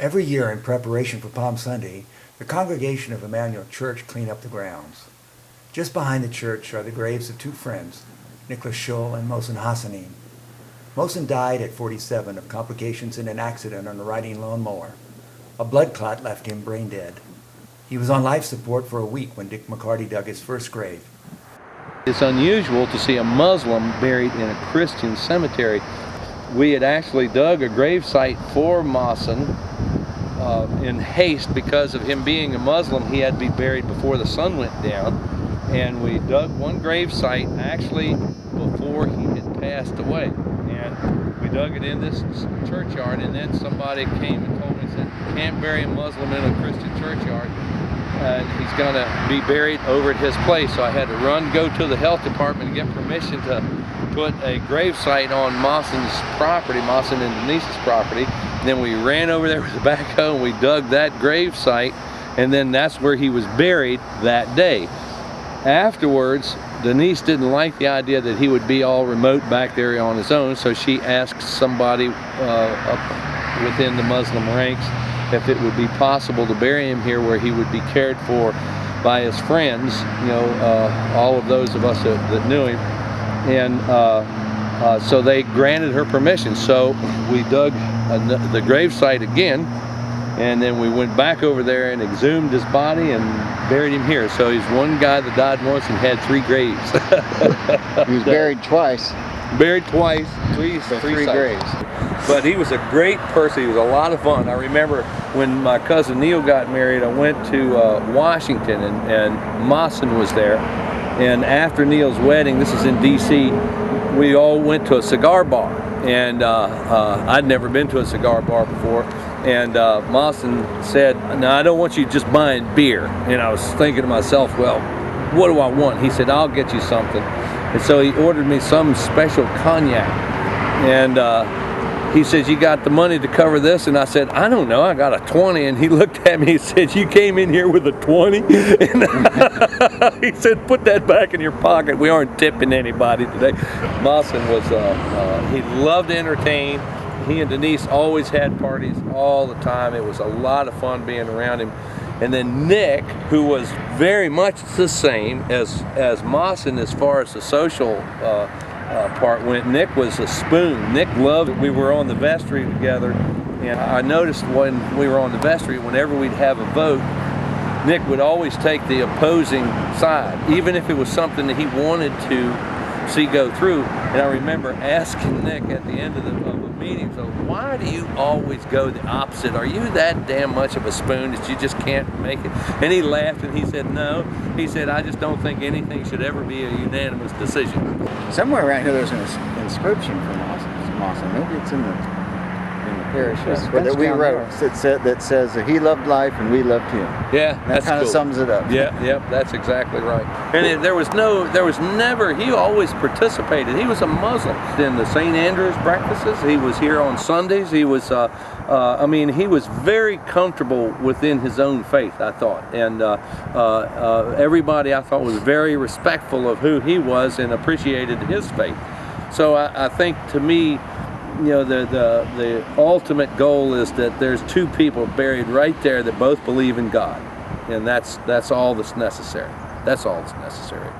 Every year in preparation for Palm Sunday, the congregation of Emmanuel Church clean up the grounds. Just behind the church are the graves of two friends, Nicholas Scholl and Mohsen Hassanein. Mohsen died at 47 of complications in an accident on a riding lawnmower. A blood clot left him brain dead. He was on life support for a week when Dick McCarty dug his first grave. It's unusual to see a Muslim buried in a Christian cemetery. We had actually dug a grave site for Mohsen in haste because of him being a Muslim. He had to be buried before the sun went down, and we dug one grave site actually before he had passed away, and we dug it in this churchyard, and then somebody came and told me, said, you can't bury a Muslim in a Christian churchyard. He's going to be buried over at his place. So I had to go to the health department and get permission to put a grave site on Mohsen's property, Mohsen and Denise's property. And then we ran over there with the backhoe and we dug that grave site, and then that's where he was buried that day. Afterwards, Denise didn't like the idea that he would be all remote back there on his own, so she asked somebody up within the Muslim ranks if it would be possible to bury him here where he would be cared for by his friends, all of those of us that knew him. And so they granted her permission. So we dug the grave site again, and then we went back over there and exhumed his body and buried him here. So he's one guy that died once and had 3 graves. He was buried twice. Buried twice, three graves. But he was a great person. He was a lot of fun. I remember when my cousin Neil got married, I went to Washington, and Mohsen was there. And after Neil's wedding, this is in D.C., we all went to a cigar bar. And I'd never been to a cigar bar before. And Mohsen said, "Now, I don't want you just buying beer." And I was thinking to myself, well, what do I want? He said, "I'll get you something." And so he ordered me some special cognac. And he says, "You got the money to cover this?" And I said, "I don't know, I got a 20. And he looked at me, he said, "You came in here with a 20? And he said, "Put that back in your pocket. We aren't tipping anybody today." Mohsen was, he loved to entertain. He and Denise always had parties all the time. It was a lot of fun being around him. And then Nick, who was very much the same as Mohsen as far as the social part went. Nick was a spoon. Nick loved it. We were on the vestry together, and I noticed when we were on the vestry, whenever we'd have a vote, Nick would always take the opposing side, even if it was something that he wanted to see go through. And I remember asking Nick at the end of the meeting, so why do you always go the opposite? Are you that damn much of a spoon that you just can't make it? And he laughed and he said, no. He said, I just don't think anything should ever be a unanimous decision. Somewhere around here there's an inscription for Mohsen. Maybe it's in the parish that we wrote that says that he loved life and we loved him. Yeah, that kind of sums it up. Yeah, that's exactly right. And there was never, he always participated. He was a Muslim in the St. Andrew's breakfasts. He was here on Sundays. He was, he was very comfortable within his own faith, I thought. And everybody, I thought, was very respectful of who he was and appreciated his faith. So I think, to me, the ultimate goal is that there's 2 people buried right there that both believe in God, and that's all that's necessary. That's all that's necessary.